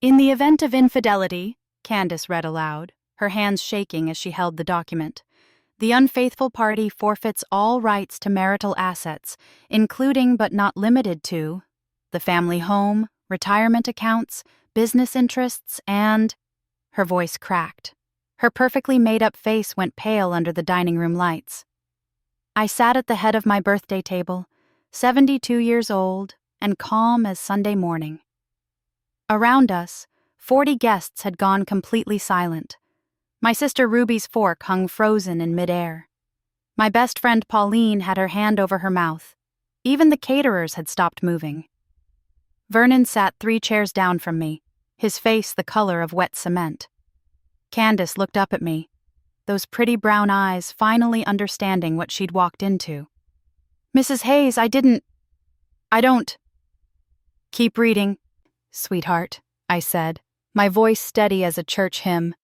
In the event of infidelity, Candace read aloud, her hands shaking as she held the document, the unfaithful party forfeits all rights to marital assets, including but not limited to the family home, retirement accounts, business interests, and... Her voice cracked. Her perfectly made-up face went pale under the dining room lights. I sat at the head of my birthday table, 72 years old and calm as Sunday morning. Around us, 40 guests had gone completely silent. My sister Ruby's fork hung frozen in midair. My best friend Pauline had her hand over her mouth. Even the caterers had stopped moving. Vernon sat 3 chairs down from me, his face the color of wet cement. Candace looked up at me, those pretty brown eyes finally understanding what she'd walked into. "Mrs. Hayes, I don't." "Keep reading, sweetheart," I said, my voice steady as a church hymn.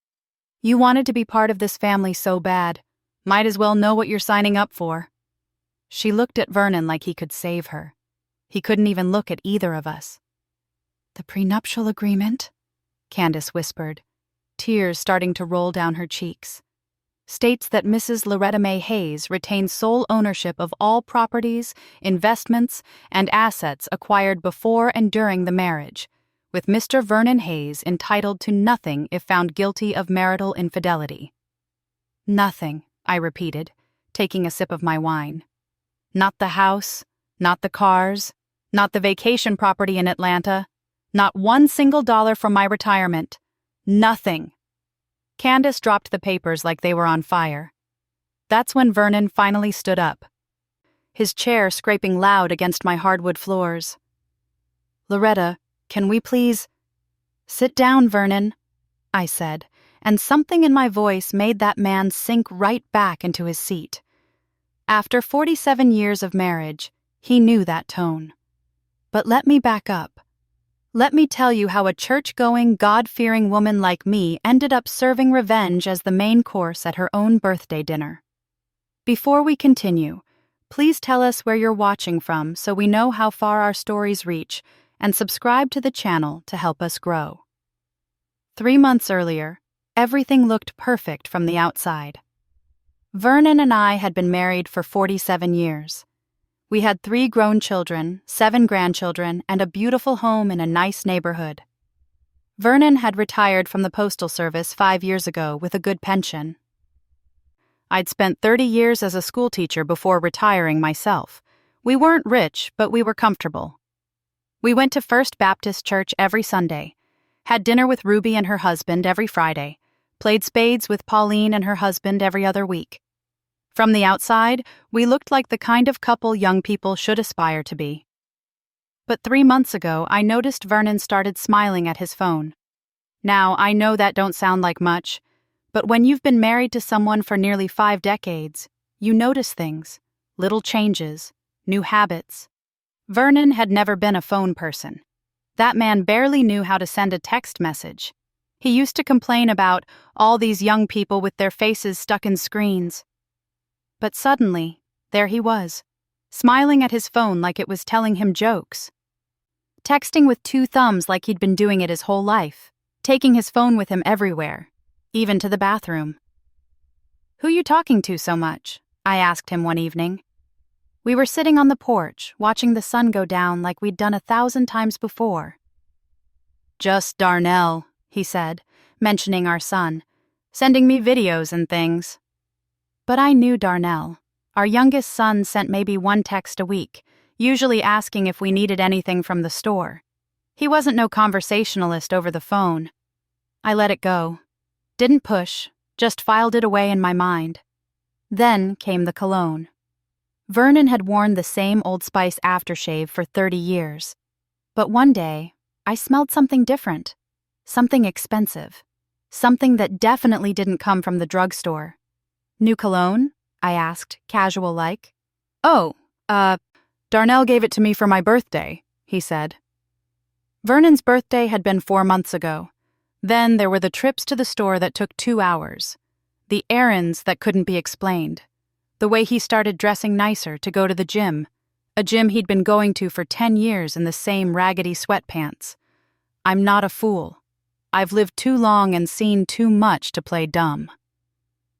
"You wanted to be part of this family so bad. Might as well know what you're signing up for." She looked at Vernon like he could save her. He couldn't even look at either of us. "The prenuptial agreement," Candace whispered, tears starting to roll down her cheeks, "states that Mrs. Loretta May Hayes retains sole ownership of all properties, investments, and assets acquired before and during the marriage, with Mr. Vernon Hayes entitled to nothing if found guilty of marital infidelity." "Nothing," I repeated, taking a sip of my wine. "Not the house, not the cars, not the vacation property in Atlanta, not $1 single from my retirement. Nothing." Candace dropped the papers like they were on fire. That's when Vernon finally stood up, his chair scraping loud against my hardwood floors. "Loretta, can we please—" "Sit down, Vernon," I said, and something in my voice made that man sink right back into his seat. After 47 years of marriage, he knew that tone. But let me back up. Let me tell you how a church-going, God-fearing woman like me ended up serving revenge as the main course at her own birthday dinner. Before we continue, please tell us where you're watching from so we know how far our stories reach, and subscribe to the channel to help us grow. 3 months earlier, everything looked perfect from the outside. Vernon and I had been married for 47 years. We had 3 grown children, 7 grandchildren, and a beautiful home in a nice neighborhood. Vernon had retired from the Postal Service 5 years ago with a good pension. I'd spent 30 years as a schoolteacher before retiring myself. We weren't rich, but we were comfortable. We went to First Baptist Church every Sunday, had dinner with Ruby and her husband every Friday, played spades with Pauline and her husband every other week. From the outside, we looked like the kind of couple young people should aspire to be. But 3 months ago, I noticed Vernon started smiling at his phone. Now, I know that don't sound like much, but when you've been married to someone for nearly 5 decades, you notice things, little changes, new habits. Vernon had never been a phone person. That man barely knew how to send a text message. He used to complain about all these young people with their faces stuck in screens. But suddenly, there he was, smiling at his phone like it was telling him jokes. Texting with 2 thumbs like he'd been doing it his whole life, taking his phone with him everywhere, even to the bathroom. "Who you talking to so much?" I asked him one evening. We were sitting on the porch, watching the sun go down like we'd done 1,000 times before. "Just Darnell," he said, mentioning our son, "sending me videos and things." But I knew Darnell. Our youngest son sent maybe 1 text a week, usually asking if we needed anything from the store. He wasn't no conversationalist over the phone. I let it go. Didn't push, just filed it away in my mind. Then came the cologne. Vernon had worn the same Old Spice aftershave for 30 years. But one day, I smelled something different. Something expensive. Something that definitely didn't come from the drugstore. "New cologne?" I asked, casual-like. "Oh, Darnell gave it to me for my birthday," he said. Vernon's birthday had been 4 months ago. Then there were the trips to the store that took 2 hours. The errands that couldn't be explained. The way he started dressing nicer to go to the gym. A gym he'd been going to for 10 years in the same raggedy sweatpants. I'm not a fool, I've lived too long and seen too much to play dumb.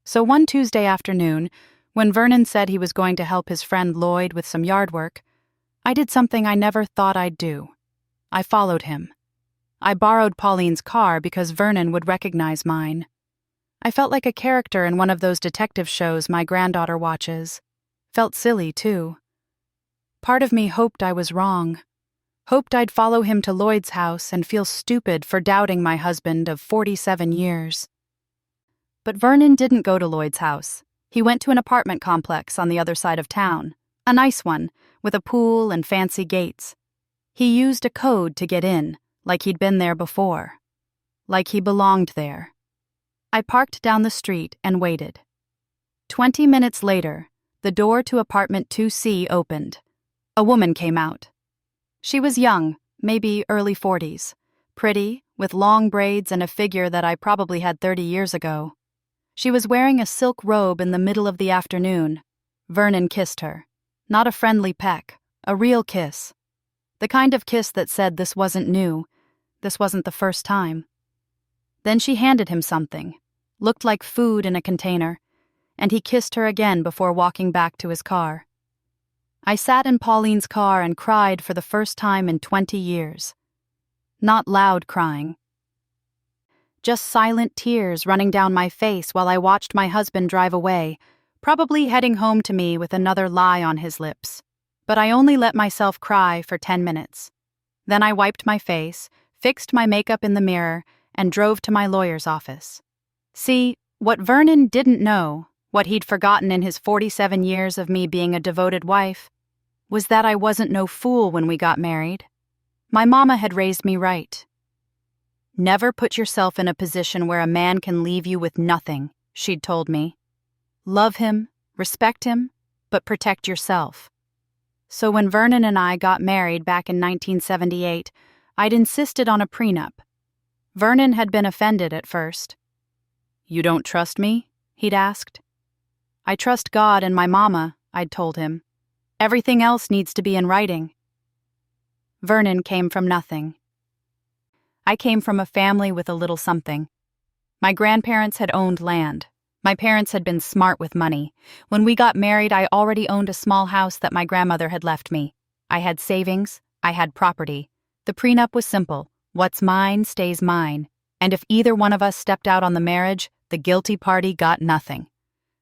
So one Tuesday afternoon, when Vernon said he was going to help his friend Lloyd with some yard work, I did something I never thought I'd do. I followed him. I borrowed Pauline's car because Vernon would recognize mine. I felt like a character in one of those detective shows my granddaughter watches. Felt silly, too. Part of me hoped I was wrong. Hoped I'd follow him to Lloyd's house and feel stupid for doubting my husband of 47 years. But Vernon didn't go to Lloyd's house. He went to an apartment complex on the other side of town, a nice one, with a pool and fancy gates. He used a code to get in, like he'd been there before. Like he belonged there. I parked down the street and waited. 20 minutes later, the door to apartment 2C opened. A woman came out. She was young, maybe early 40s, pretty, with long braids and a figure that I probably had 30 years ago. She was wearing a silk robe in the middle of the afternoon. Vernon kissed her. Not a friendly peck, a real kiss. The kind of kiss that said this wasn't new, this wasn't the first time. Then she handed him something, looked like food in a container, and he kissed her again before walking back to his car. I sat in Pauline's car and cried for the first time in 20 years. Not loud crying. Just silent tears running down my face while I watched my husband drive away, probably heading home to me with another lie on his lips. But I only let myself cry for 10 minutes. Then I wiped my face, fixed my makeup in the mirror, and drove to my lawyer's office. See, what Vernon didn't know, what he'd forgotten in his 47 years of me being a devoted wife, was that I wasn't no fool when we got married. My mama had raised me right. Never put yourself in a position where a man can leave you with nothing, she'd told me. Love him, respect him, but protect yourself. So when Vernon and I got married back in 1978, I'd insisted on a prenup. Vernon had been offended at first. "You don't trust me?" he'd asked. "I trust God and my mama," I'd told him. "Everything else needs to be in writing." Vernon came from nothing. I came from a family with a little something. My grandparents had owned land. My parents had been smart with money. When we got married, I already owned a small house that my grandmother had left me. I had savings. I had property. The prenup was simple. What's mine stays mine. And if either one of us stepped out on the marriage, the guilty party got nothing.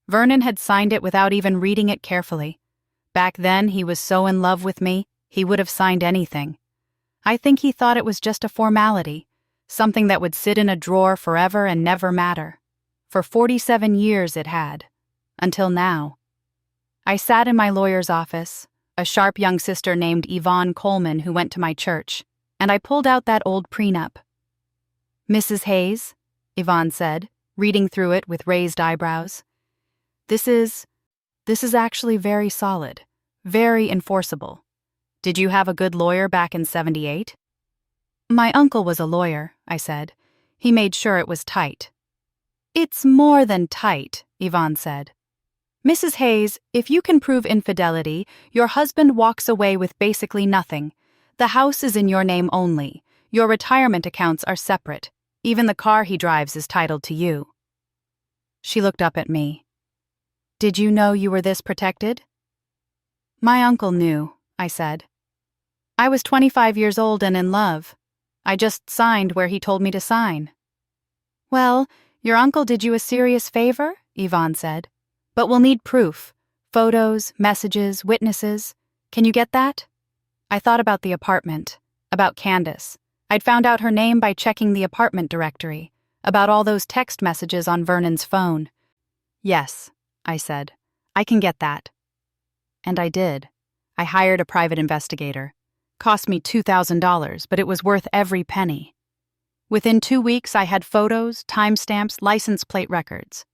Vernon had signed it without even reading it carefully. Back then, he was so in love with me, he would have signed anything. I think he thought it was just a formality, something that would sit in a drawer forever and never matter. For 47 years it had. Until now. I sat in my lawyer's office, a sharp young sister named Yvonne Coleman who went to my church, and I pulled out that old prenup. "Mrs. Hayes," Yvonne said, reading through it with raised eyebrows. This is actually very solid, very enforceable. Did you have a good lawyer back in 78? My uncle was a lawyer, I said. He made sure it was tight. It's more than tight, Yvonne said. Mrs. Hayes, if you can prove infidelity, your husband walks away with basically nothing. The house is in your name only. Your retirement accounts are separate. Even the car he drives is titled to you. She looked up at me. Did you know you were this protected? My uncle knew, I said. I was 25 years old and in love. I just signed where he told me to sign. Well, your uncle did you a serious favor, Yvonne said. But we'll need proof. Photos, messages, witnesses. Can you get that? I thought about the apartment, about Candace. I'd found out her name by checking the apartment directory, about all those text messages on Vernon's phone. Yes, I said. I can get that. And I did. I hired a private investigator. Cost me $2,000, but it was worth every penny. Within 2 weeks, I had photos, timestamps, license plate records.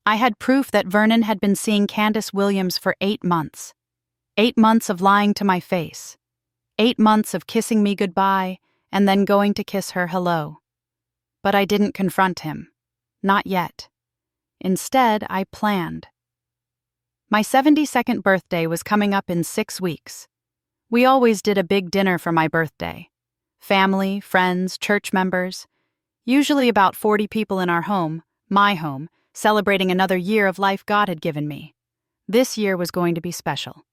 I had proof that Vernon had been seeing Candace Williams for 8 months. 8 months of lying to my face. 8 months of kissing me goodbye and then going to kiss her hello. But I didn't confront him. Not yet. Instead, I planned. My 72nd birthday was coming up in 6 weeks. We always did a big dinner for my birthday. Family, friends, church members. Usually about 40 people in our home, my home, celebrating another year of life God had given me. This year was going to be special.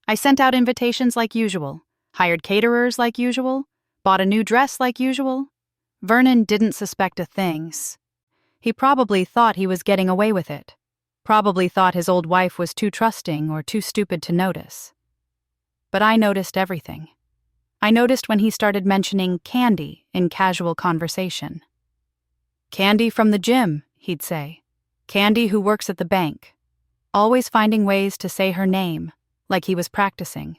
I sent out invitations like usual, hired caterers like usual, bought a new dress like usual. Vernon didn't suspect a thing. He probably thought he was getting away with it. Probably thought his old wife was too trusting or too stupid to notice. But I noticed everything. I noticed when he started mentioning Candy in casual conversation. Candy from the gym, he'd say. Candy who works at the bank. Always finding ways to say her name, like he was practicing.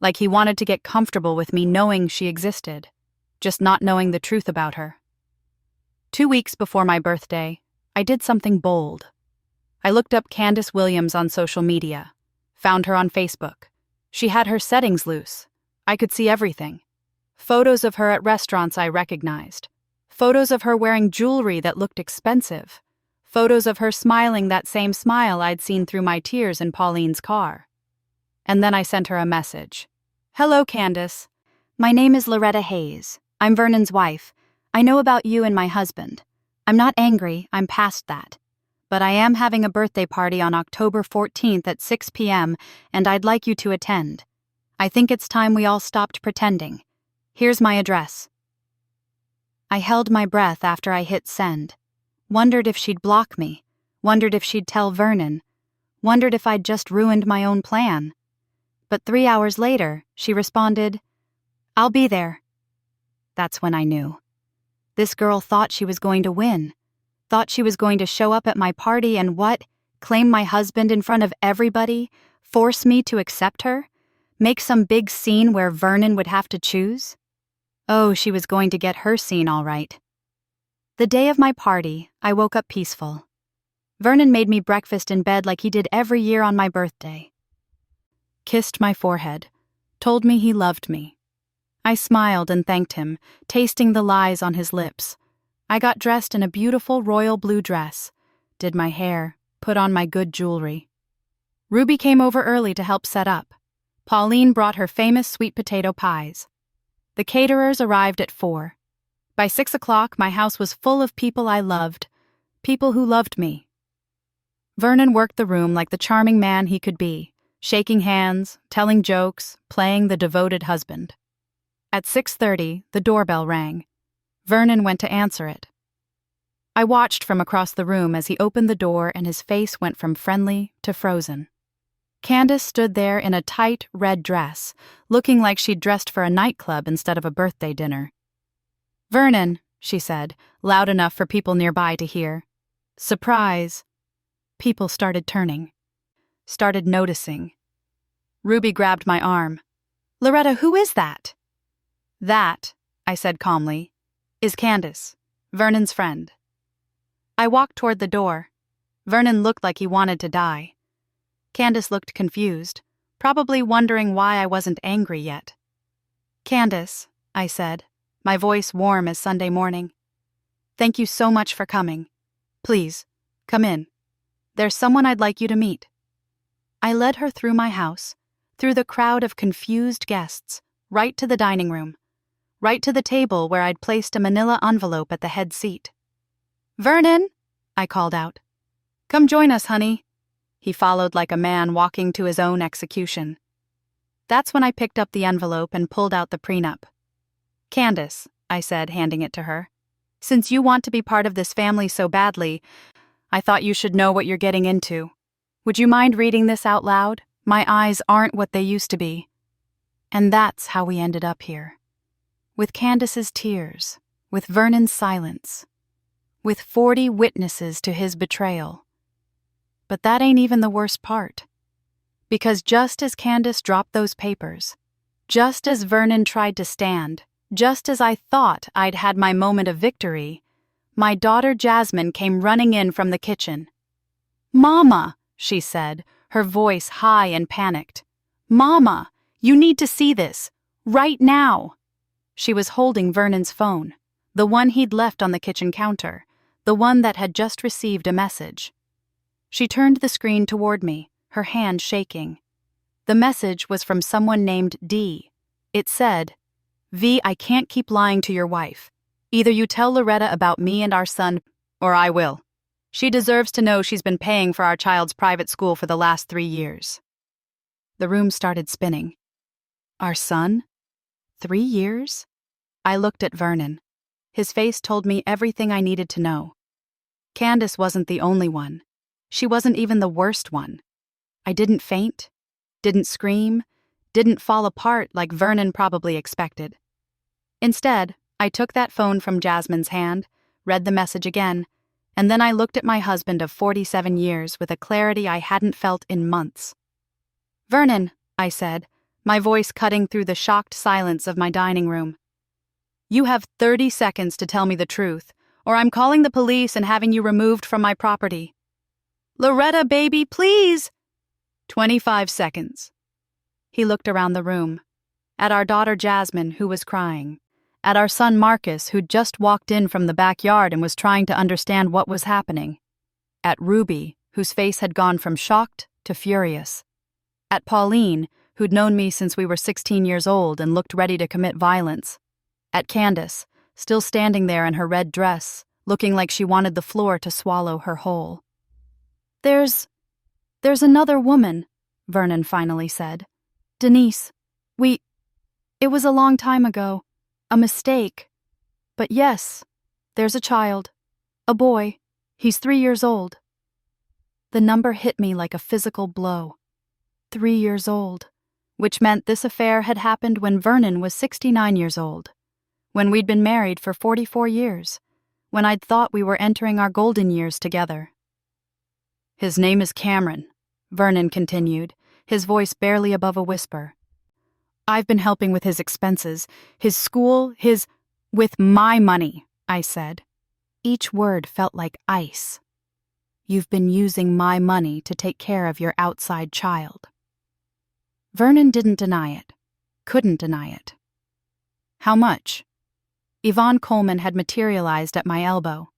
Like he wanted to get comfortable with me knowing she existed, just not knowing the truth about her. 2 weeks before my birthday, I did something bold. I looked up Candace Williams on social media, found her on Facebook. She had her settings loose. I could see everything. Photos of her at restaurants I recognized. Photos of her wearing jewelry that looked expensive. Photos of her smiling that same smile I'd seen through my tears in Pauline's car. And then I sent her a message. Hello, Candace. My name is Loretta Hayes. I'm Vernon's wife. I know about you and my husband. I'm not angry, I'm past that. But I am having a birthday party on October 14th at 6 p.m., and I'd like you to attend. I think it's time we all stopped pretending. Here's my address. I held my breath after I hit send. Wondered if she'd block me. Wondered if she'd tell Vernon. Wondered if I'd just ruined my own plan. But 3 hours later, she responded, I'll be there. That's when I knew. This girl thought she was going to win. Thought she was going to show up at my party and what? Claim my husband in front of everybody? Force me to accept her? Make some big scene where Vernon would have to choose? Oh, she was going to get her scene all right. The day of my party, I woke up peaceful. Vernon made me breakfast in bed like he did every year on my birthday. Kissed my forehead, told me he loved me. I smiled and thanked him, tasting the lies on his lips. I got dressed in a beautiful royal blue dress, did my hair, put on my good jewelry. Ruby came over early to help set up. Pauline brought her famous sweet potato pies. The caterers arrived at 4. By 6 o'clock, my house was full of people I loved, people who loved me. Vernon worked the room like the charming man he could be, shaking hands, telling jokes, playing the devoted husband. At 6:30, the doorbell rang. Vernon went to answer it. I watched from across the room as he opened the door and his face went from friendly to frozen. Candace stood there in a tight red dress, looking like she'd dressed for a nightclub instead of a birthday dinner. Vernon, she said, loud enough for people nearby to hear. Surprise. People started turning. Started noticing. Ruby grabbed my arm. Loretta, who is that? That, I said calmly, is Candace, Vernon's friend. I walked toward the door. Vernon looked like he wanted to die. Candace looked confused, probably wondering why I wasn't angry yet. Candace, I said, my voice warm as Sunday morning. Thank you so much for coming. Please, come in. There's someone I'd like you to meet. I led her through my house, through the crowd of confused guests, right to the dining room. Right to the table where I'd placed a manila envelope at the head seat. Vernon, I called out. Come join us, honey. He followed like a man walking to his own execution. That's when I picked up the envelope and pulled out the prenup. Candace, I said, handing it to her. Since you want to be part of this family so badly, I thought you should know what you're getting into. Would you mind reading this out loud? My eyes aren't what they used to be. And that's how we ended up here. With Candace's tears, with Vernon's silence, with 40 witnesses to his betrayal. But that ain't even the worst part. Because just as Candace dropped those papers, just as Vernon tried to stand, just as I thought I'd had my moment of victory, my daughter Jasmine came running in from the kitchen. Mama, she said, her voice high and panicked. Mama, you need to see this, right now. She was holding Vernon's phone, the one he'd left on the kitchen counter, the one that had just received a message. She turned the screen toward me, her hand shaking. The message was from someone named D. It said, V, I can't keep lying to your wife. Either you tell Loretta about me and our son, or I will. She deserves to know she's been paying for our child's private school for the last 3 years." The room started spinning. Our son? 3 years? I looked at Vernon. His face told me everything I needed to know. Candace wasn't the only one. She wasn't even the worst one. I didn't faint, didn't scream, didn't fall apart like Vernon probably expected. Instead, I took that phone from Jasmine's hand, read the message again, and then I looked at my husband of 47 years with a clarity I hadn't felt in months. "Vernon," I said, my voice cutting through the shocked silence of my dining room. "You have 30 seconds to tell me the truth, or I'm calling the police and having you removed from my property." "Loretta, baby, please!" 25 seconds. He looked around the room, at our daughter Jasmine, who was crying, at our son Marcus, who'd just walked in from the backyard and was trying to understand what was happening, at Ruby, whose face had gone from shocked to furious, at Pauline, who'd known me since we were 16 years old and looked ready to commit violence, at Candace, still standing there in her red dress, looking like she wanted the floor to swallow her whole. There's another woman," Vernon finally said. "Denise. It was a long time ago. A mistake. But yes, there's a child. A boy. He's 3 years old." The number hit me like a physical blow. 3 years old. Which meant this affair had happened when Vernon was 69 years old. When we'd been married for 44 years. When I'd thought we were entering our golden years together. "His name is Cameron," Vernon continued, his voice barely above a whisper. "I've been helping with his expenses, his school, with my money," I said. Each word felt like ice. "You've been using my money to take care of your outside child." Vernon didn't deny it, couldn't deny it. "How much?" Yvonne Coleman had materialized at my elbow.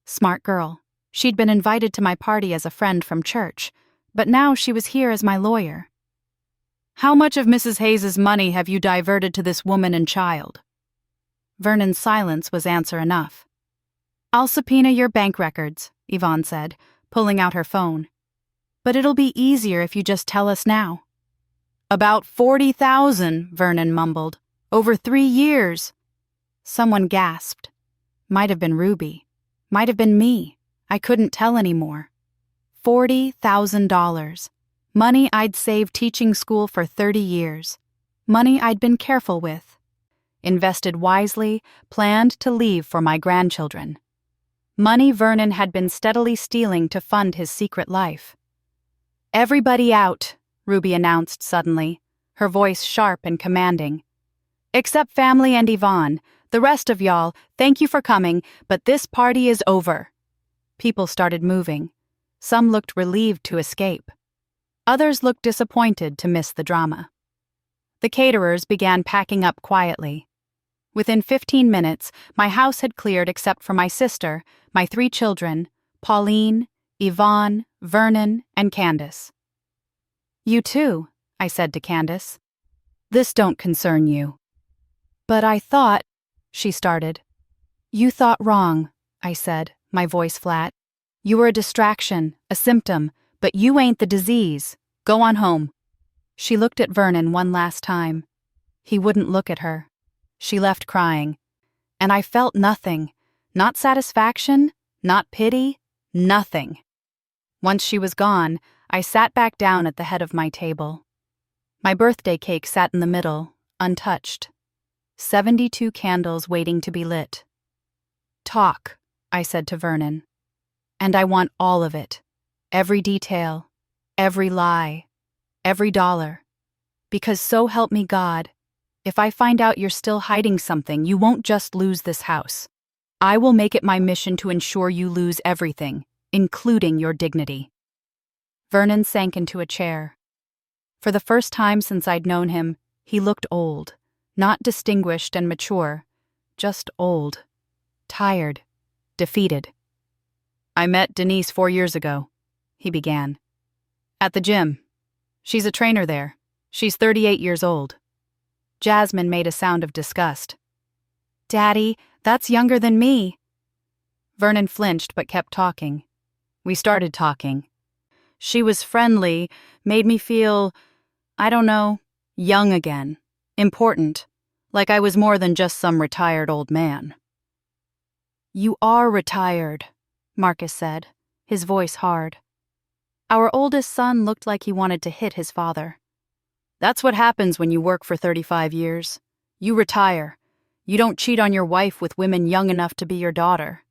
Smart girl. She'd been invited to my party as a friend from church, but now she was here as my lawyer. "How much of Mrs. Hayes's money have you diverted to this woman and child?" Vernon's silence was answer enough. "I'll subpoena your bank records," Yvonne said, pulling out her phone. "But it'll be easier if you just tell us now." "About 40,000, Vernon mumbled. "Over 3 years." Someone gasped. Might have been Ruby. Might have been me. I couldn't tell anymore. $40,000. Money I'd saved teaching school for 30 years. Money I'd been careful with. Invested wisely, planned to leave for my grandchildren. Money Vernon had been steadily stealing to fund his secret life. "Everybody out," Ruby announced suddenly, her voice sharp and commanding. "Except family and Yvonne. The rest of y'all, thank you for coming, but this party is over." People started moving. Some looked relieved to escape. Others looked disappointed to miss the drama. The caterers began packing up quietly. Within 15 minutes, my house had cleared except for my sister, my 3 children, Pauline, Yvonne, Vernon, and Candace. "You too," I said to Candace. "This don't concern you." "But I thought," she started. "You thought wrong," I said, my voice flat. "You were a distraction, a symptom, but you ain't the disease. Go on home." She looked at Vernon one last time. He wouldn't look at her. She left crying. And I felt nothing. Not satisfaction, not pity, nothing. Once she was gone, I sat back down at the head of my table. My birthday cake sat in the middle, untouched. 72 candles waiting to be lit. "Talk," I said to Vernon. "And I want all of it. Every detail, every lie, every dollar. Because so help me God, if I find out you're still hiding something, you won't just lose this house. I will make it my mission to ensure you lose everything, including your dignity." Vernon sank into a chair. For the first time since I'd known him, he looked old, not distinguished and mature, just old, tired, defeated. "I met Denise 4 years ago," he began. "At the gym. She's a trainer there. She's 38 years old." Jasmine made a sound of disgust. "Daddy, That's younger than me. Vernon flinched but kept talking. We started talking. She was friendly, made me feel, I don't know, young again, important, like I was more than just some retired old man. You are retired, Marcus said, his voice hard. Our oldest son looked like he wanted to hit his father. That's what happens when you work for 35 years. You retire. You don't cheat on your wife with women young enough to be your daughter.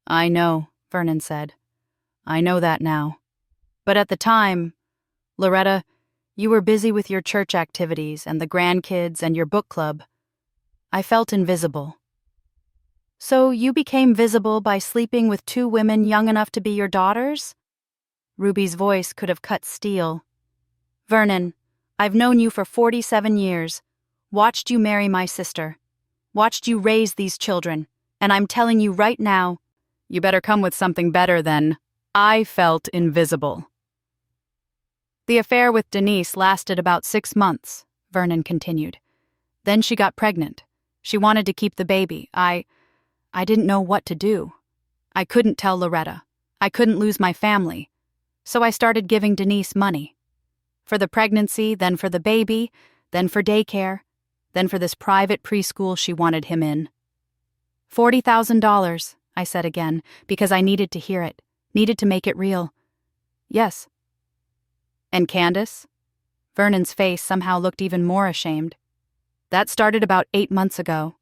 I know, Vernon said. I know that now. But at the time, Loretta, you were busy with your church activities and the grandkids and your book club. I felt invisible. So you became visible by sleeping with 2 women young enough to be your daughters? Ruby's voice could have cut steel. Vernon, I've known you for 47 years, watched you marry my sister, watched you raise these children, and I'm telling you right now, you better come with something better than, I felt invisible. The affair with Denise lasted about 6 months, Vernon continued. Then she got pregnant. She wanted to keep the baby. I didn't know what to do. I couldn't tell Loretta. I couldn't lose my family. So I started giving Denise money. For the pregnancy, then for the baby, then for daycare, then for this private preschool she wanted him in. $40,000, I said again, because I needed to hear it, needed to make it real. Yes. And Candace? Vernon's face somehow looked even more ashamed. That started about 8 months ago.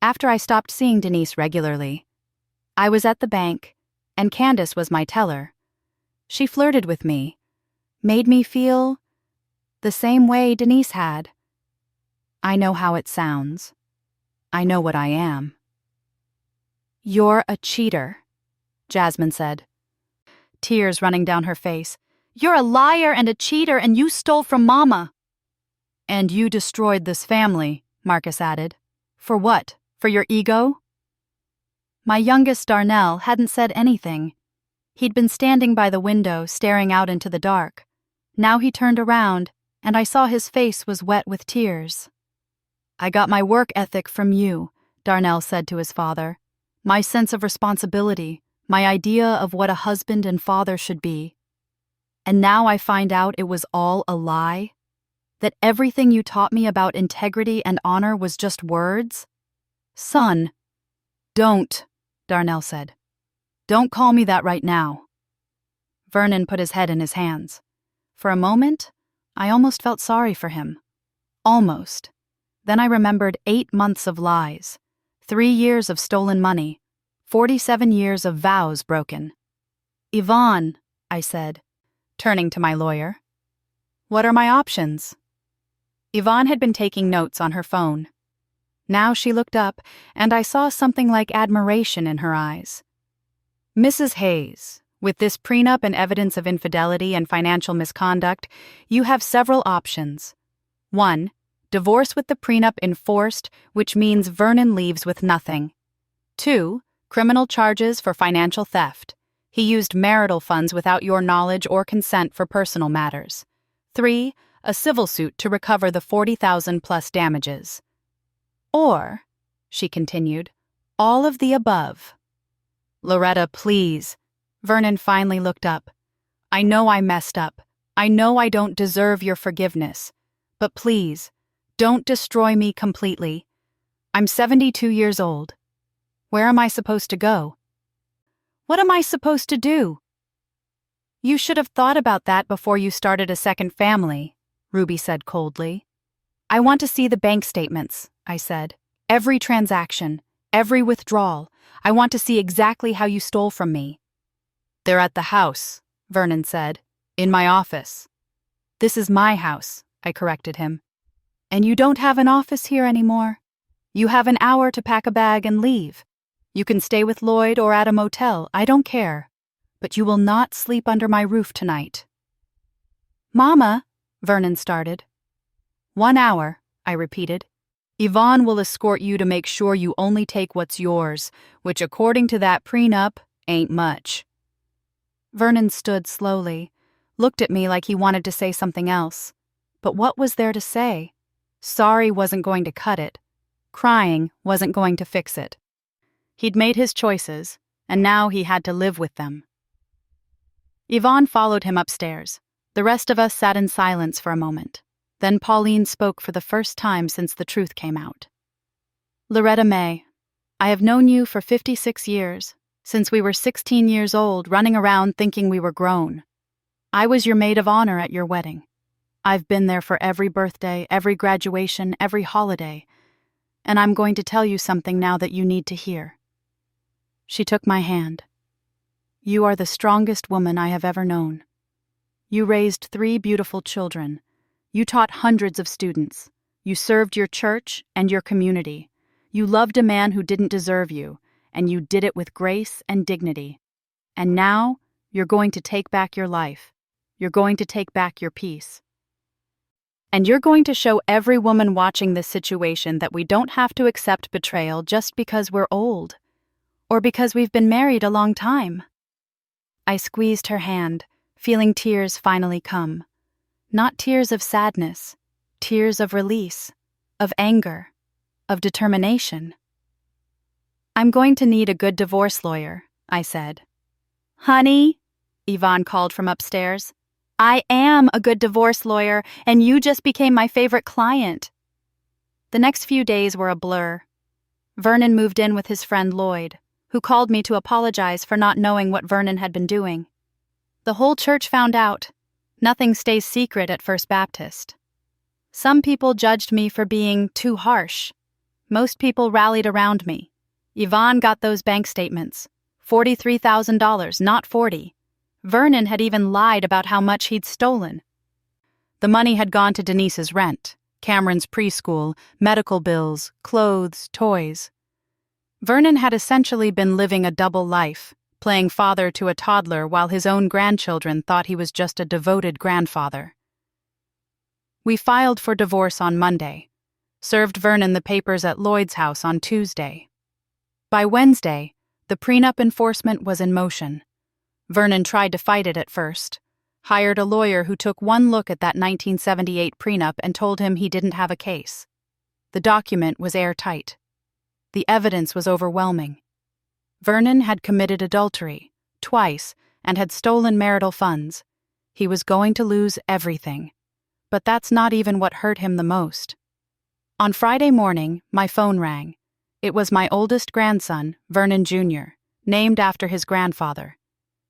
After I stopped seeing Denise regularly. I was at the bank, and Candace was my teller. She flirted with me, made me feel the same way Denise had. I know how it sounds. I know what I am. You're a cheater, Jasmine said, tears running down her face. You're a liar and a cheater, and you stole from Mama. And you destroyed this family, Marcus added. For what? For your ego? My youngest, Darnell, hadn't said anything. He'd been standing by the window, staring out into the dark. Now he turned around, and I saw his face was wet with tears. I got my work ethic from you, Darnell said to his father. My sense of responsibility, my idea of what a husband and father should be. And now I find out it was all a lie? That everything you taught me about integrity and honor was just words? Son, don't, Darnell said. Don't call me that right now. Vernon put his head in his hands. For a moment, I almost felt sorry for him. Almost. Then I remembered 8 months of lies, 3 years of stolen money, 47 years of vows broken. Yvonne, I said, turning to my lawyer. What are my options? Yvonne had been taking notes on her phone. Now she looked up, and I saw something like admiration in her eyes. Mrs. Hayes, with this prenup and evidence of infidelity and financial misconduct, you have several options. 1. Divorce with the prenup enforced, which means Vernon leaves with nothing. 2. Criminal charges for financial theft. He used marital funds without your knowledge or consent for personal matters. 3. A civil suit to recover the $40,000 plus damages. Or, she continued, all of the above. Loretta, please. Vernon finally looked up. I know I messed up. I know I don't deserve your forgiveness. But please, don't destroy me completely. I'm 72 years old. Where am I supposed to go? What am I supposed to do? You should have thought about that before you started a second family, Ruby said coldly. I want to see the bank statements, I said. Every transaction, every withdrawal. I want to see exactly how you stole from me. They're at the house, Vernon said. In my office. This is my house, I corrected him. And you don't have an office here anymore. You have an hour to pack a bag and leave. You can stay with Lloyd or at a motel, I don't care. But you will not sleep under my roof tonight. Mama, Vernon started. 1 hour, I repeated. Yvonne will escort you to make sure you only take what's yours, which according to that prenup, ain't much. Vernon stood slowly, looked at me like he wanted to say something else. But what was there to say? Sorry wasn't going to cut it. Crying wasn't going to fix it. He'd made his choices, and now he had to live with them. Yvonne followed him upstairs. The rest of us sat in silence for a moment. Then Pauline spoke for the first time since the truth came out. "Loretta May, I have known you for 56 years, since we were 16 years old, running around thinking we were grown. I was your maid of honor at your wedding. I've been there for every birthday, every graduation, every holiday. And I'm going to tell you something now that you need to hear." She took my hand. "You are the strongest woman I have ever known. You raised 3 beautiful children. You taught hundreds of students. You served your church and your community. You loved a man who didn't deserve you, and you did it with grace and dignity. And now, you're going to take back your life. You're going to take back your peace. And you're going to show every woman watching this situation that we don't have to accept betrayal just because we're old, or because we've been married a long time." I squeezed her hand, feeling tears finally come. Not tears of sadness, tears of release, of anger, of determination. "I'm going to need a good divorce lawyer," I said. "Honey," Yvonne called from upstairs, "I am a good divorce lawyer, and you just became my favorite client." The next few days were a blur. Vernon moved in with his friend Lloyd, who called me to apologize for not knowing what Vernon had been doing. The whole church found out. Nothing stays secret at First Baptist. Some people judged me for being too harsh. Most people rallied around me. Yvonne got those bank statements. $43,000, not 40. Vernon had even lied about how much he'd stolen. The money had gone to Denise's rent, Cameron's preschool, medical bills, clothes, toys. Vernon had essentially been living a double life, playing father to a toddler while his own grandchildren thought he was just a devoted grandfather. We filed for divorce on Monday, served Vernon the papers at Lloyd's house on Tuesday. By Wednesday, the prenup enforcement was in motion. Vernon tried to fight it at first, hired a lawyer who took one look at that 1978 prenup and told him he didn't have a case. The document was airtight. The evidence was overwhelming. Vernon had committed adultery, twice, and had stolen marital funds. He was going to lose everything. But that's not even what hurt him the most. On Friday morning, my phone rang. It was my oldest grandson, Vernon Jr., named after his grandfather.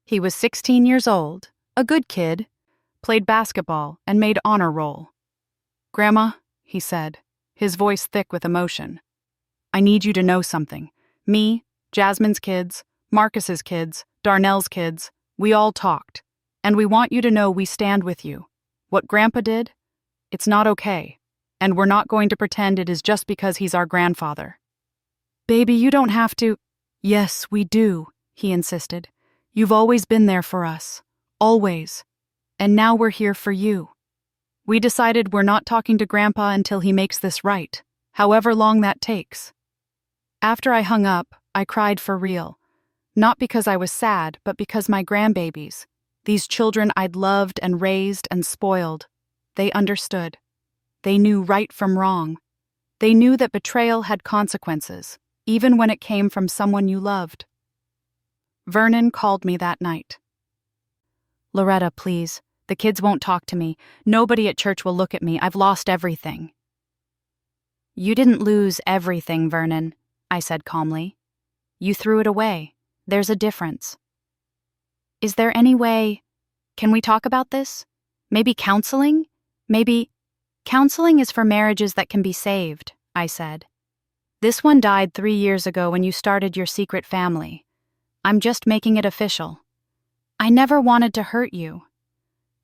He was 16 years old, a good kid, played basketball, and made honor roll. "Grandma," he said, his voice thick with emotion, "I need you to know something. Me, Jasmine's kids, Marcus's kids, Darnell's kids, we all talked, and we want you to know we stand with you. What Grandpa did, it's not okay, and we're not going to pretend it is just because he's our grandfather." "Baby, you don't have to—" "Yes, we do," he insisted. "You've always been there for us. Always. And now we're here for you. We decided we're not talking to Grandpa until he makes this right, however long that takes." After I hung up, I cried for real. Not because I was sad, but because my grandbabies, these children I'd loved and raised and spoiled, they understood. They knew right from wrong. They knew that betrayal had consequences, even when it came from someone you loved. Vernon called me that night. "Loretta, please. The kids won't talk to me. Nobody at church will look at me. I've lost everything." "You didn't lose everything, Vernon," I said calmly. "You threw it away. There's a difference." "Is there any way— can we talk about this? Maybe counseling? Maybe— Counseling is for marriages that can be saved," I said. "This one died 3 years ago when you started your secret family. I'm just making it official. I never wanted to hurt you."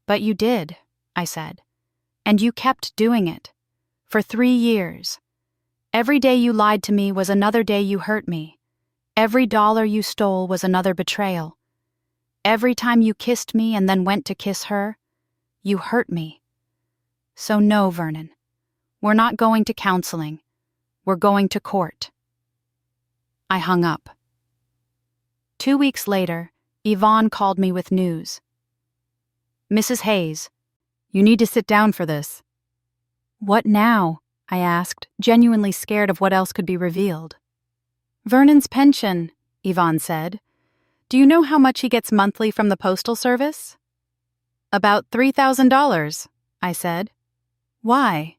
"But you did," I said. "And you kept doing it. For 3 years. Every day you lied to me was another day you hurt me. Every dollar you stole was another betrayal. Every time you kissed me and then went to kiss her, you hurt me. So no, Vernon. We're not going to counseling. We're going to court." I hung up. 2 weeks later, Yvonne called me with news. "Mrs. Hayes, you need to sit down for this." "What now?" I asked, genuinely scared of what else could be revealed. Vernon's pension, Yvonne said. Do you know how much he gets monthly from the Postal Service? About $3,000, I said. Why?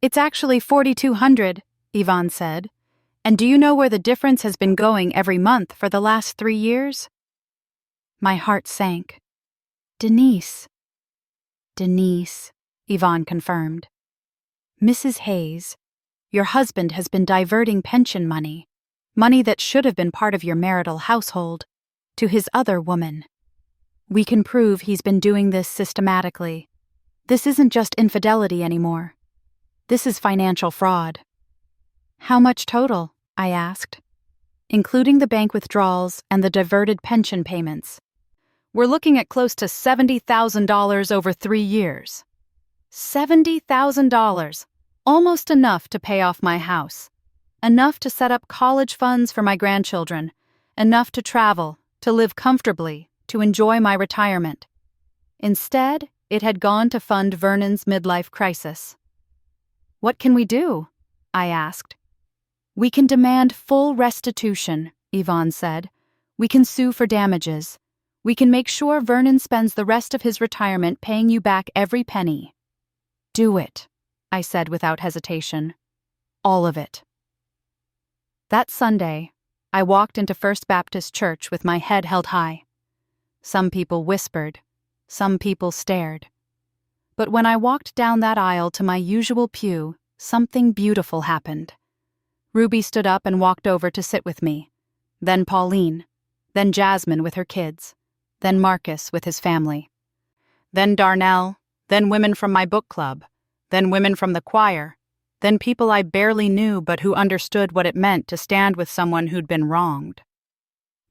It's actually $4,200, Yvonne said. And do you know where the difference has been going every month for the last 3 years? My heart sank. Denise, Yvonne confirmed. Mrs. Hayes, your husband has been diverting pension money that should have been part of your marital household, to his other woman. We can prove he's been doing this systematically. This isn't just infidelity anymore. This is financial fraud. How much total? I asked. Including the bank withdrawals and the diverted pension payments. We're looking at close to $70,000 over 3 years. $70,000. Almost enough to pay off my house. Enough to set up college funds for my grandchildren. Enough to travel, to live comfortably, to enjoy my retirement. Instead, it had gone to fund Vernon's midlife crisis. What can we do? I asked. We can demand full restitution, Yvonne said. We can sue for damages. We can make sure Vernon spends the rest of his retirement paying you back every penny. Do it, I said without hesitation. All of it. That Sunday, I walked into First Baptist Church with my head held high. Some people whispered, some people stared. But when I walked down that aisle to my usual pew, something beautiful happened. Ruby stood up and walked over to sit with me. Then Pauline. Then Jasmine with her kids. Then Marcus with his family. Then Darnell. Then women from my book club. Then women from the choir. Then people I barely knew but who understood what it meant to stand with someone who'd been wronged.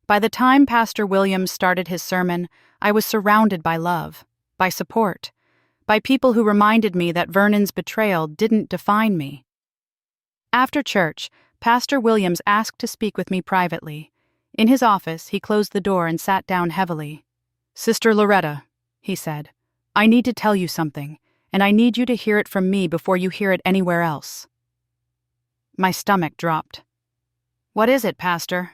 By the time Pastor Williams started his sermon, I was surrounded by love, by support, by people who reminded me that Vernon's betrayal didn't define me. After church, Pastor Williams asked to speak with me privately. In his office, he closed the door and sat down heavily. Sister Loretta, he said, I need to tell you something, and I need you to hear it from me before you hear it anywhere else. My stomach dropped. What is it, Pastor?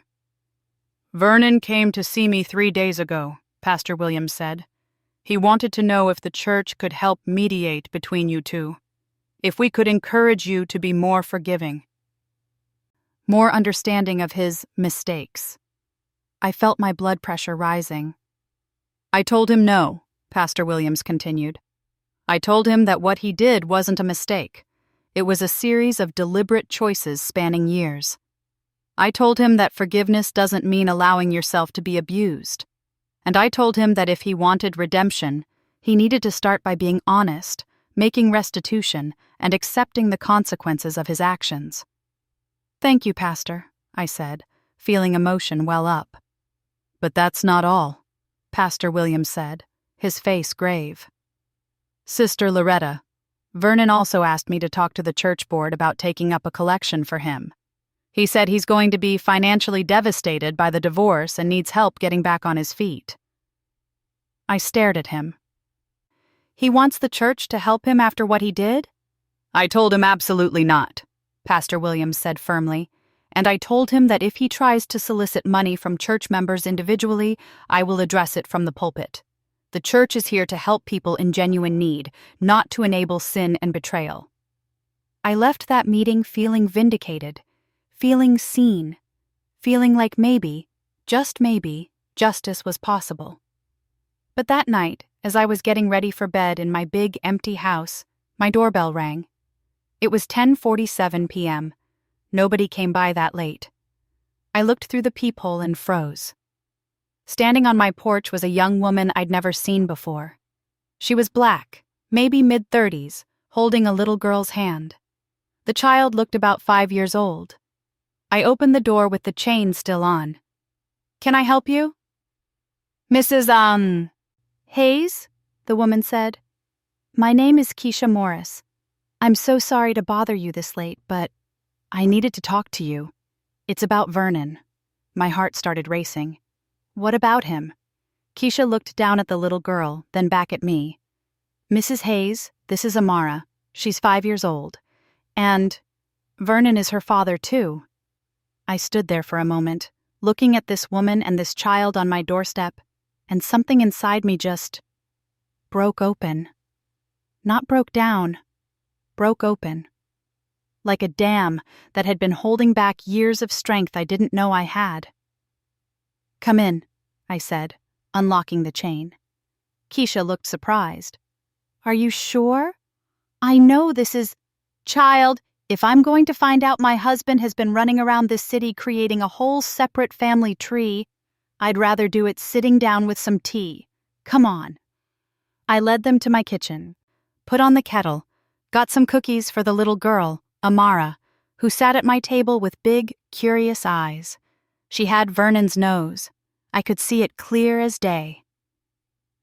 Vernon came to see me 3 days ago, Pastor Williams said. He wanted to know if the church could help mediate between you two. If we could encourage you to be more forgiving. More understanding of his mistakes. I felt my blood pressure rising. I told him no, Pastor Williams continued. I told him that what he did wasn't a mistake. It was a series of deliberate choices spanning years. I told him that forgiveness doesn't mean allowing yourself to be abused. And I told him that if he wanted redemption, he needed to start by being honest, making restitution, and accepting the consequences of his actions. Thank you, Pastor, I said, feeling emotion well up. But that's not all, Pastor Williams said, his face grave. Sister Loretta, Vernon also asked me to talk to the church board about taking up a collection for him. He said he's going to be financially devastated by the divorce and needs help getting back on his feet. I stared at him. He wants the church to help him after what he did? I told him absolutely not, Pastor Williams said firmly, and I told him that if he tries to solicit money from church members individually, I will address it from the pulpit. The church is here to help people in genuine need, not to enable sin and betrayal. I left that meeting feeling vindicated, feeling seen, feeling like maybe, just maybe, justice was possible. But that night, as I was getting ready for bed in my big empty house, my doorbell rang. It was 10:47 p.m. Nobody came by that late. I looked through the peephole and froze. Standing on my porch was a young woman I'd never seen before. She was black, maybe mid-30s, holding a little girl's hand. The child looked about 5 years old. I opened the door with the chain still on. Can I help you? Mrs. Hayes? The woman said. My name is Keisha Morris. I'm so sorry to bother you this late, but I needed to talk to you. It's about Vernon. My heart started racing. What about him? Keisha looked down at the little girl, then back at me. Mrs. Hayes, this is Amara. She's 5 years old. And Vernon is her father, too. I stood there for a moment, looking at this woman and this child on my doorstep, and something inside me just broke open. Not broke down, broke open. Like a dam that had been holding back years of strength I didn't know I had. "Come in," I said, unlocking the chain. Keisha looked surprised. "Are you sure? I know this is—" "Child, if I'm going to find out my husband has been running around this city creating a whole separate family tree, I'd rather do it sitting down with some tea. Come on." I led them to my kitchen, put on the kettle, got some cookies for the little girl, Amara, who sat at my table with big, curious eyes. She had Vernon's nose. I could see it clear as day.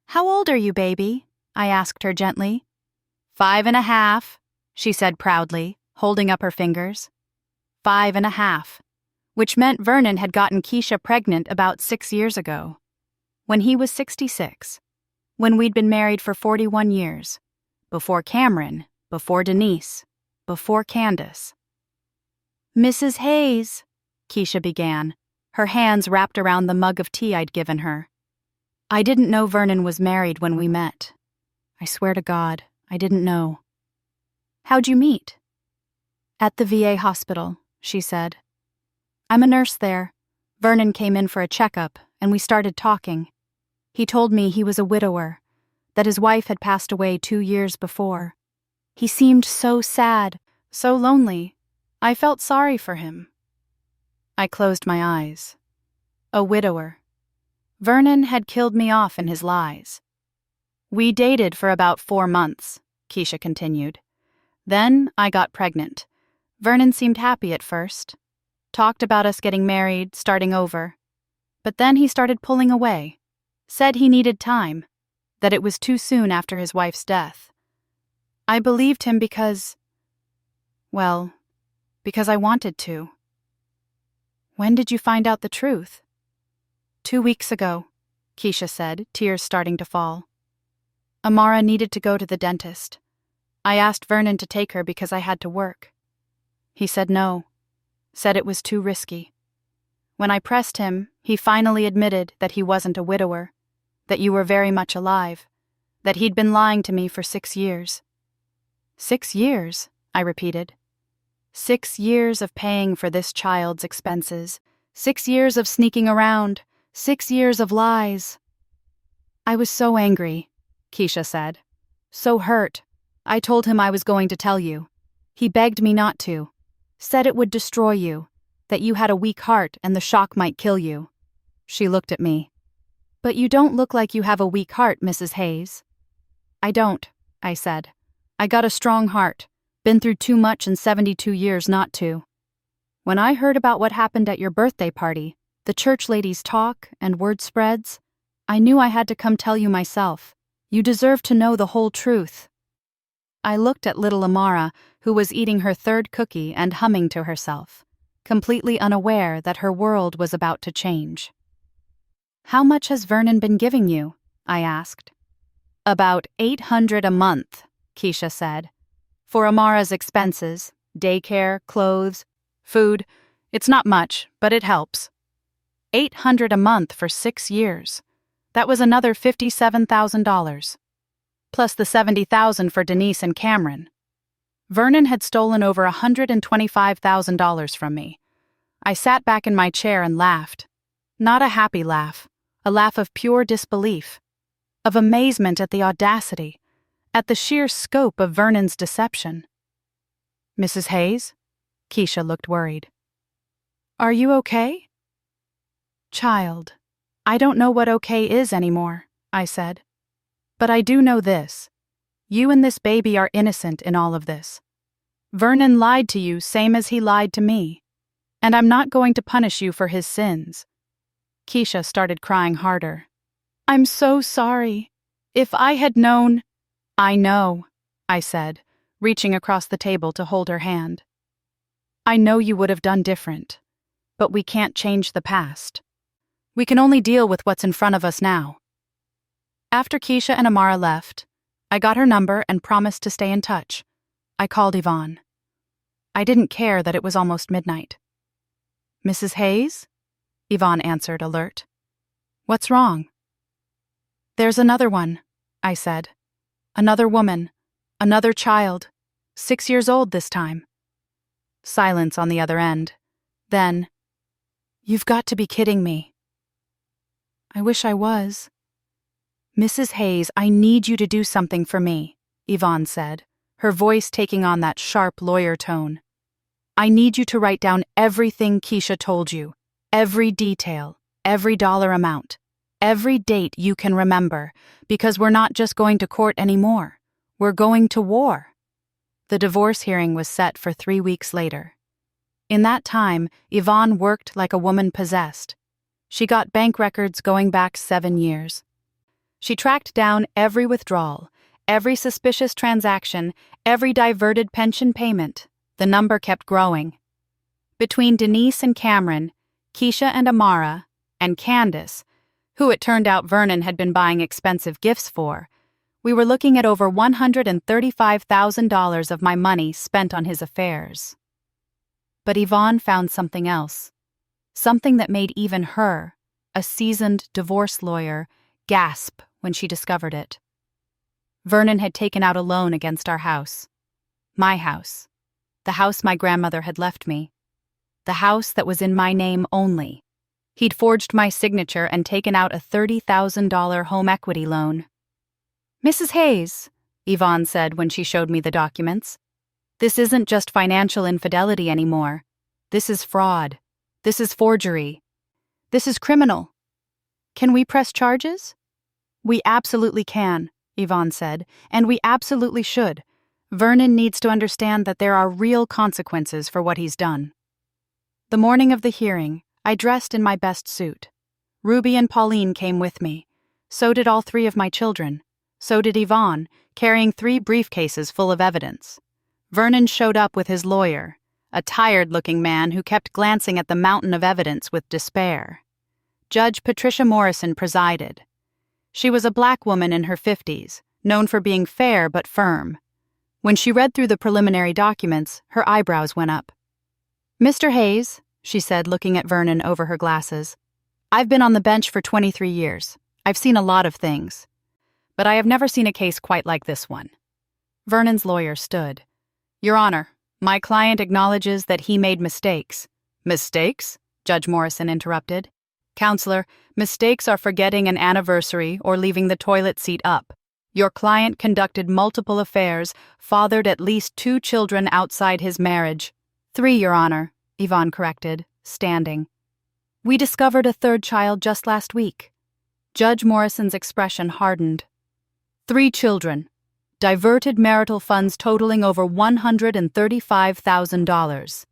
"How old are you, baby?" I asked her gently. 5.5, she said proudly, holding up her fingers. 5.5, which meant Vernon had gotten Keisha pregnant about 6 years ago, when he was 66, when we'd been married for 41 years, before Cameron, before Denise, before Candace. "Mrs. Hayes," Keisha began, her hands wrapped around the mug of tea I'd given her. "I didn't know Vernon was married when we met. I swear to God, I didn't know." "How'd you meet?" "At the VA hospital," she said. "I'm a nurse there. Vernon came in for a checkup, and we started talking. He told me he was a widower, that his wife had passed away 2 years before. He seemed so sad, so lonely. I felt sorry for him." I closed my eyes. A widower. Vernon had killed me off in his lies. "We dated for about 4 months," Keisha continued. "Then I got pregnant. Vernon seemed happy at first. Talked about us getting married, starting over. But then he started pulling away. Said he needed time, that it was too soon after his wife's death. I believed him because I wanted to." "When did you find out the truth?" 2 weeks ago, Keisha said, tears starting to fall. "Amara needed to go to the dentist. I asked Vernon to take her because I had to work. He said no, said it was too risky. When I pressed him, he finally admitted that he wasn't a widower, that you were very much alive, that he'd been lying to me for 6 years. 6 years, I repeated. 6 years of paying for this child's expenses, 6 years of sneaking around, 6 years of lies." "I was so angry," Keisha said. "So hurt. I told him I was going to tell you. He begged me not to. Said it would destroy you, that you had a weak heart and the shock might kill you." She looked at me. "But you don't look like you have a weak heart, Mrs. Hayes." "I don't," I said. "I got a strong heart. Been through too much in 72 years not to. When I heard about what happened at your birthday party, the church ladies' talk and word spreads, I knew I had to come tell you myself. You deserve to know the whole truth." I looked at little Amara, who was eating her 3rd cookie and humming to herself, completely unaware that her world was about to change. "How much has Vernon been giving you?" I asked. "About $800 a month," Keisha said. "For Amara's expenses, daycare, clothes, food. It's not much, but it helps. $800 a month for 6 years. That was another $57,000. Plus the $70,000 for Denise and Cameron. Vernon had stolen over $125,000 from me. I sat back in my chair and laughed. Not a happy laugh, a laugh of pure disbelief, of amazement at the audacity, at the sheer scope of Vernon's deception. "Mrs. Hayes?" Keisha looked worried. "Are you okay?" "Child, I don't know what okay is anymore," I said. "But I do know this. You and this baby are innocent in all of this. Vernon lied to you same as he lied to me. And I'm not going to punish you for his sins." Keisha started crying harder. "I'm so sorry. If I had known—" "I know," I said, reaching across the table to hold her hand. "I know you would have done different. But we can't change the past. We can only deal with what's in front of us now." After Keisha and Amara left, I got her number and promised to stay in touch. I called Yvonne. I didn't care that it was almost midnight. "Mrs. Hayes?" Yvonne answered, alert. "What's wrong?" "There's another one," I said. "Another woman. Another child. 6 years old this time." Silence on the other end. Then, "You've got to be kidding me." "I wish I was." "Mrs. Hayes, I need you to do something for me," Yvonne said, her voice taking on that sharp lawyer tone. "I need you to write down everything Keisha told you, every detail, every dollar amount, every date you can remember, because we're not just going to court anymore. We're going to war." The divorce hearing was set for 3 weeks later. In that time, Yvonne worked like a woman possessed. She got bank records going back 7 years. She tracked down every withdrawal, every suspicious transaction, every diverted pension payment. The number kept growing. Between Denise and Cameron, Keisha and Amara, and Candace, who it turned out Vernon had been buying expensive gifts for, we were looking at over $135,000 of my money spent on his affairs. But Yvonne found something else. Something that made even her, a seasoned divorce lawyer, gasp when she discovered it. Vernon had taken out a loan against our house. My house. The house my grandmother had left me. The house that was in my name only. He'd forged my signature and taken out a $30,000 home equity loan. "Mrs. Hayes," Yvonne said when she showed me the documents, "this isn't just financial infidelity anymore. This is fraud. This is forgery. This is criminal. Can we press charges?" "We absolutely can," Yvonne said, "and we absolutely should. Vernon needs to understand that there are real consequences for what he's done." The morning of the hearing, I dressed in my best suit. Ruby and Pauline came with me. So did all 3 of my children. So did Yvonne, carrying 3 briefcases full of evidence. Vernon showed up with his lawyer, a tired-looking man who kept glancing at the mountain of evidence with despair. Judge Patricia Morrison presided. She was a black woman in her 50s, known for being fair but firm. When she read through the preliminary documents, her eyebrows went up. "Mr. Hayes," she said, looking at Vernon over her glasses, "I've been on the bench for 23 years. I've seen a lot of things. But I have never seen a case quite like this one." Vernon's lawyer stood. "Your Honor, my client acknowledges that he made mistakes." "Mistakes?" Judge Morrison interrupted. "Counselor, mistakes are forgetting an anniversary or leaving the toilet seat up. Your client conducted multiple affairs, fathered at least 2 children outside his marriage." "3, Your Honor," Yvonne corrected, standing. "We discovered a 3rd child just last week." Judge Morrison's expression hardened. 3 children. Diverted marital funds totaling over $135,000.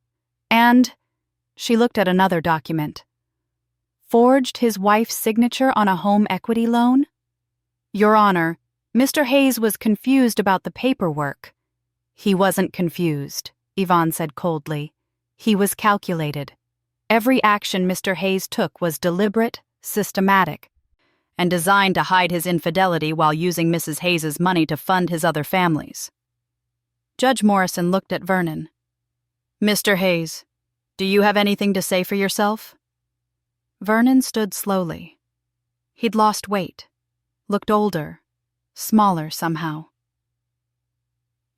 And, she looked at another document, forged his wife's signature on a home equity loan? "Your Honor, Mr. Hayes was confused about the paperwork." "He wasn't confused," Yvonne said coldly. "He was calculated. Every action Mr. Hayes took was deliberate, systematic, and designed to hide his infidelity while using Mrs. Hayes's money to fund his other families." Judge Morrison looked at Vernon. "Mr. Hayes, do you have anything to say for yourself?" Vernon stood slowly. He'd lost weight, looked older, smaller somehow.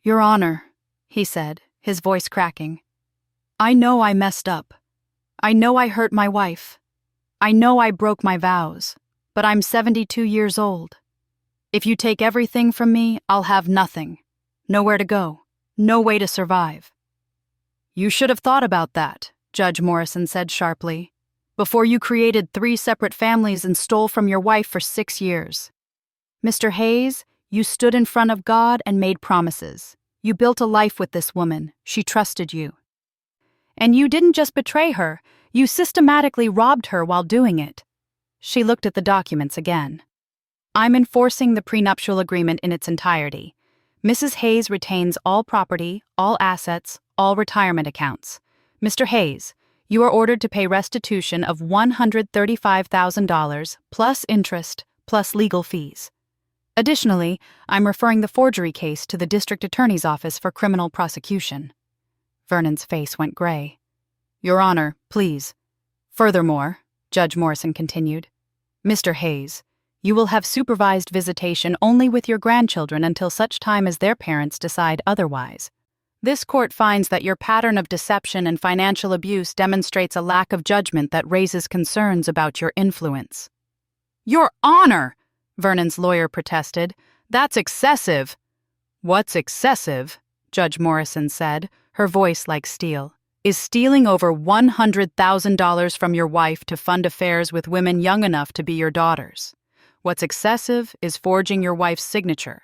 "Your Honor," he said, his voice cracking, "I know I messed up. I know I hurt my wife. I know I broke my vows. But I'm 72 years old. If you take everything from me, I'll have nothing. Nowhere to go. No way to survive." "You should have thought about that," Judge Morrison said sharply, "before you created 3 separate families and stole from your wife for 6 years. Mr. Hayes, you stood in front of God and made promises. You built a life with this woman. She trusted you. And you didn't just betray her, you systematically robbed her while doing it." She looked at the documents again. "I'm enforcing the prenuptial agreement in its entirety. Mrs. Hayes retains all property, all assets, all retirement accounts. Mr. Hayes, you are ordered to pay restitution of $135,000 plus interest plus legal fees. Additionally, I'm referring the forgery case to the district attorney's office for criminal prosecution." Vernon's face went gray. Your Honor, please. Furthermore, Judge Morrison continued, Mr. Hayes, you will have supervised visitation only with your grandchildren until such time as their parents decide otherwise. This court finds that your pattern of deception and financial abuse demonstrates a lack of judgment that raises concerns about your influence. Your Honor, Vernon's lawyer protested. That's excessive. What's excessive, Judge Morrison said, her voice like steel, is stealing over $100,000 from your wife to fund affairs with women young enough to be your daughters. What's excessive is forging your wife's signature.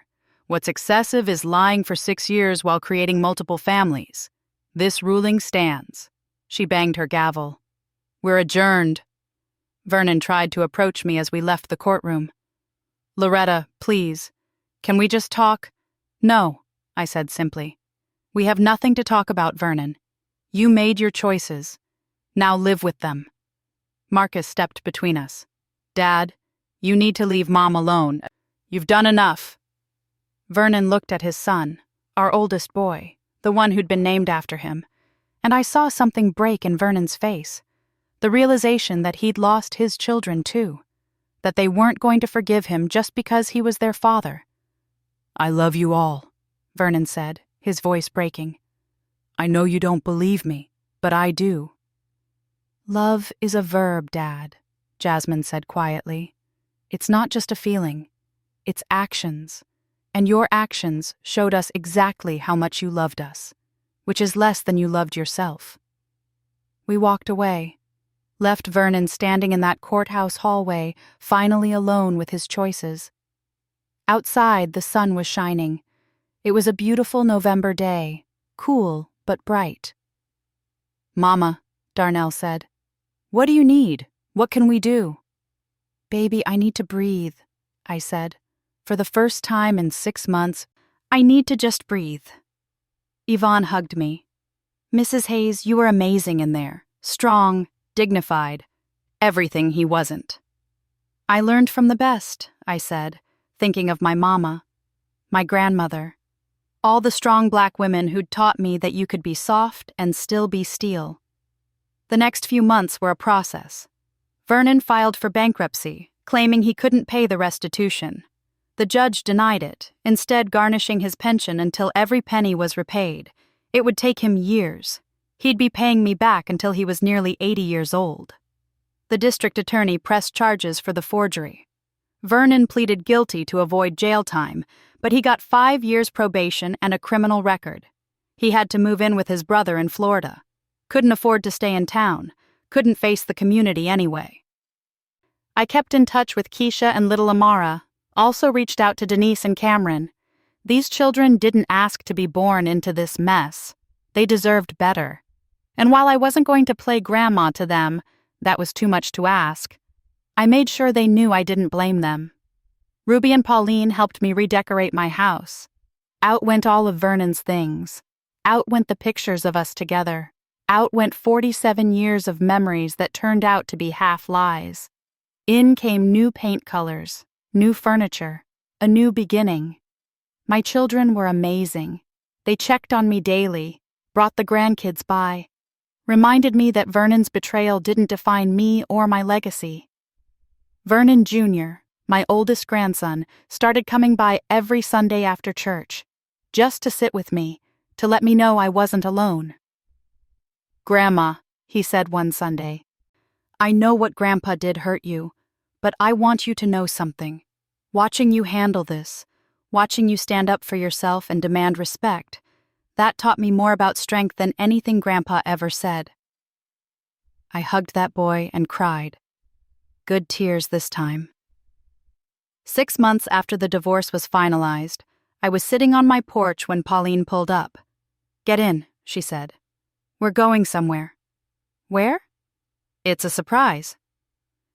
What's excessive is lying for 6 years while creating multiple families. This ruling stands. She banged her gavel. We're adjourned. Vernon tried to approach me as we left the courtroom. Loretta, please. Can we just talk? No, I said simply. We have nothing to talk about, Vernon. You made your choices. Now live with them. Marcus stepped between us. Dad, you need to leave Mom alone. You've done enough. Vernon looked at his son, our oldest boy, the one who'd been named after him, and I saw something break in Vernon's face. The realization that he'd lost his children too, that they weren't going to forgive him just because he was their father. I love you all, Vernon said, his voice breaking. I know you don't believe me, but I do. Love is a verb, Dad, Jasmine said quietly. It's not just a feeling, it's actions. And your actions showed us exactly how much you loved us, which is less than you loved yourself. We walked away, left Vernon standing in that courthouse hallway, finally alone with his choices. Outside, the sun was shining. It was a beautiful November day, cool but bright. Mama, Darnell said, what do you need? What can we do? Baby, I need to breathe, I said. For the first time in 6 months, I need to just breathe. Yvonne hugged me. Mrs. Hayes, you were amazing in there. Strong, dignified. Everything he wasn't. I learned from the best, I said, thinking of my mama, my grandmother, all the strong black women who'd taught me that you could be soft and still be steel. The next few months were a process. Vernon filed for bankruptcy, claiming he couldn't pay the restitution. The judge denied it, instead garnishing his pension until every penny was repaid. It would take him years. He'd be paying me back until he was nearly 80 years old. The district attorney pressed charges for the forgery. Vernon pleaded guilty to avoid jail time, but he got 5 years probation and a criminal record. He had to move in with his brother in Florida. Couldn't afford to stay in town. Couldn't face the community anyway. I kept in touch with Keisha and little Amara, also reached out to Denise and Cameron. These children didn't ask to be born into this mess. They deserved better. And while I wasn't going to play grandma to them, that was too much to ask, I made sure they knew I didn't blame them. Ruby and Pauline helped me redecorate my house. Out went all of Vernon's things. Out went the pictures of us together. Out went 47 years of memories that turned out to be half lies. In came new paint colors, new furniture, a new beginning. My children were amazing. They checked on me daily, brought the grandkids by, reminded me that Vernon's betrayal didn't define me or my legacy. Vernon Jr., my oldest grandson, started coming by every Sunday after church, just to sit with me, to let me know I wasn't alone. Grandma, he said one Sunday, I know what Grandpa did hurt you, but I want you to know something. Watching you handle this, watching you stand up for yourself and demand respect, that taught me more about strength than anything Grandpa ever said. I hugged that boy and cried. Good tears this time. 6 months after the divorce was finalized, I was sitting on my porch when Pauline pulled up. Get in, she said. We're going somewhere. Where? It's a surprise.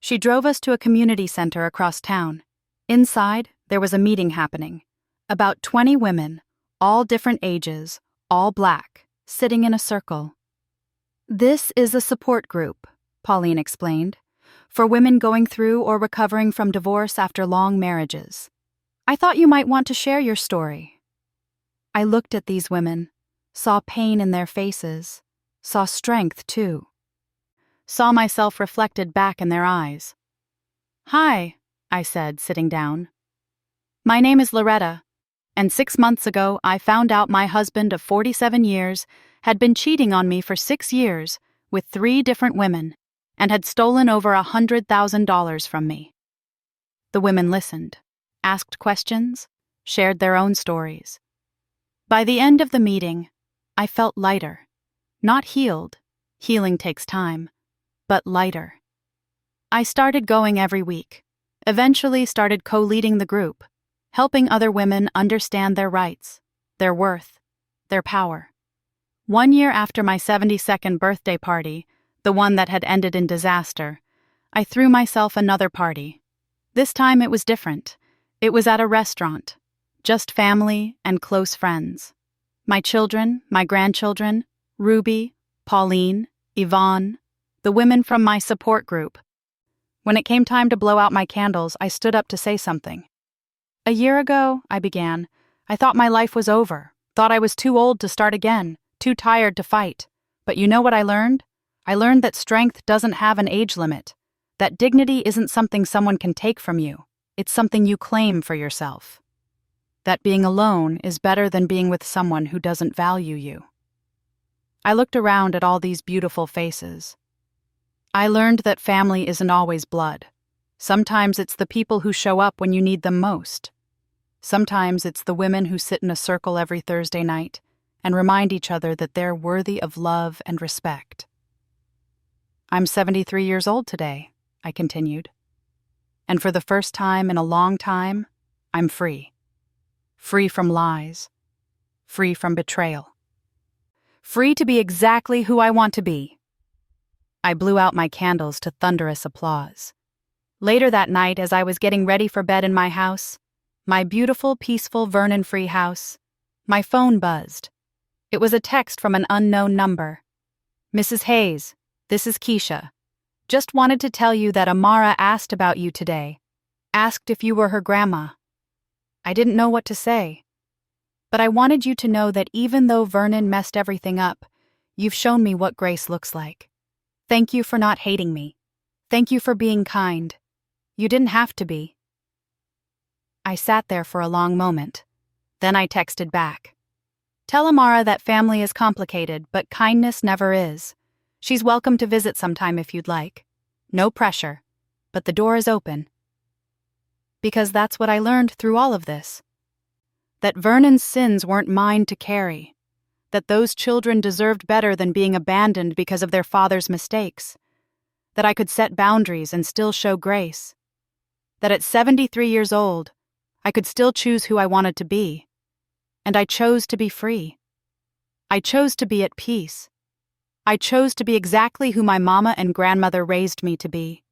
She drove us to a community center across town. Inside, there was a meeting happening. About 20 women, all different ages, all black, sitting in a circle. This is a support group, Pauline explained, for women going through or recovering from divorce after long marriages. I thought you might want to share your story. I looked at these women, saw pain in their faces, saw strength too. Saw myself reflected back in their eyes. "Hi," I said, sitting down. "My name is Loretta, and 6 months ago I found out my husband of 47 years had been cheating on me for 6 years with 3 different women and had stolen over $100,000 from me." The women listened, asked questions, shared their own stories. By the end of the meeting, I felt lighter. Not healed, healing takes time, but lighter. I started going every week, eventually started co-leading the group, helping other women understand their rights, their worth, their power. 1 year after my 72nd birthday party, the one that had ended in disaster, I threw myself another party. This time it was different. It was at a restaurant, just family and close friends. My children, my grandchildren, Ruby, Pauline, Yvonne, the women from my support group. When it came time to blow out my candles, I stood up to say something. "A year ago," I began, "I thought my life was over, thought I was too old to start again, too tired to fight. But you know what I learned? I learned that strength doesn't have an age limit, that dignity isn't something someone can take from you, it's something you claim for yourself. That being alone is better than being with someone who doesn't value you." I looked around at all these beautiful faces. I learned that family isn't always blood. Sometimes it's the people who show up when you need them most. Sometimes it's the women who sit in a circle every Thursday night and remind each other that they're worthy of love and respect. "I'm 73 years old today," I continued. "And for the first time in a long time, I'm free. Free from lies. Free from betrayal. Free to be exactly who I want to be." I blew out my candles to thunderous applause. Later that night, as I was getting ready for bed in my house, my beautiful, peaceful Vernon-free house, my phone buzzed. It was a text from an unknown number. "Mrs. Hayes, this is Keisha. Just wanted to tell you that Amara asked about you today. Asked if you were her grandma." I didn't know what to say. "But I wanted you to know that even though Vernon messed everything up, you've shown me what grace looks like. Thank you for not hating me. Thank you for being kind. You didn't have to be." I sat there for a long moment. Then I texted back. "Tell Amara that family is complicated, but kindness never is. She's welcome to visit sometime if you'd like. No pressure, but the door is open." Because that's what I learned through all of this. That Vernon's sins weren't mine to carry. That those children deserved better than being abandoned because of their father's mistakes. That I could set boundaries and still show grace. That at 73 years old, I could still choose who I wanted to be. And I chose to be free. I chose to be at peace. I chose to be exactly who my mama and grandmother raised me to be.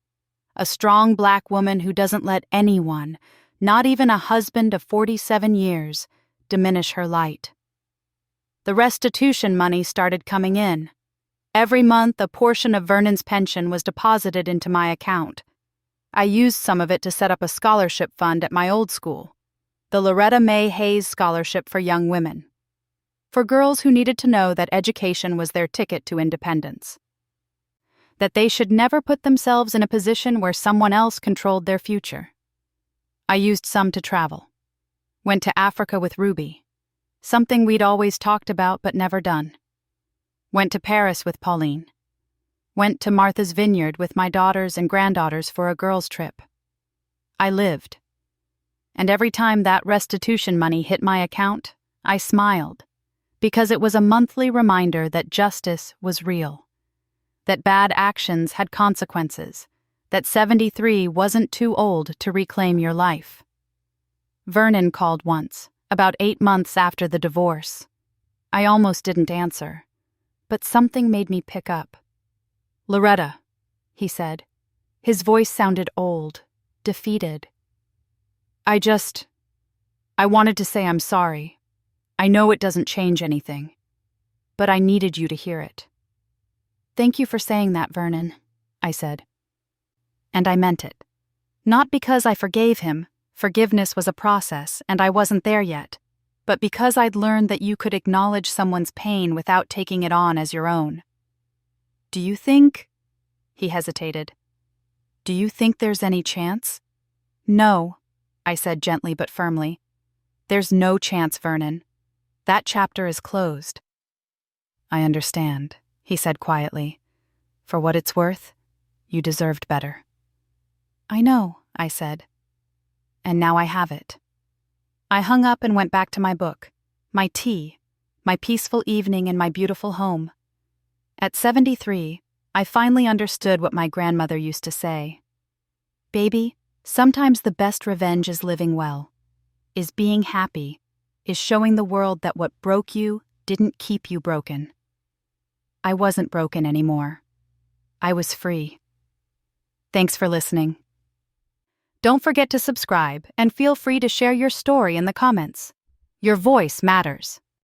A strong black woman who doesn't let anyone, not even a husband of 47 years, diminish her light. The restitution money started coming in. Every month, a portion of Vernon's pension was deposited into my account. I used some of it to set up a scholarship fund at my old school, the Loretta Mae Hayes Scholarship for Young Women, for girls who needed to know that education was their ticket to independence. That they should never put themselves in a position where someone else controlled their future. I used some to travel. Went to Africa with Ruby, something we'd always talked about but never done. Went to Paris with Pauline. Went to Martha's Vineyard with my daughters and granddaughters for a girls' trip. I lived. And every time that restitution money hit my account, I smiled, because it was a monthly reminder that justice was real. That bad actions had consequences, that 73 wasn't too old to reclaim your life. Vernon called once, about 8 months after the divorce. I almost didn't answer, but something made me pick up. "Loretta," he said. His voice sounded old, defeated. I wanted to say I'm sorry. I know it doesn't change anything, but I needed you to hear it." "Thank you for saying that, Vernon," I said. And I meant it. Not because I forgave him. Forgiveness was a process, and I wasn't there yet. but because I'd learned that you could acknowledge someone's pain without taking it on as your own. Do you think? He hesitated. Do you think there's any chance? No, I said gently but firmly. There's no chance, Vernon. That chapter is closed. I understand, he said quietly. For what it's worth, you deserved better. I know, I said. And now I have it. I hung up and went back to my book, my tea, my peaceful evening in my beautiful home. At 73, I finally understood what my grandmother used to say. Baby, sometimes the best revenge is living well, is being happy, is showing the world that what broke you didn't keep you broken. I wasn't broken anymore. I was free. Thanks for listening. Don't forget to subscribe and feel free to share your story in the comments. Your voice matters.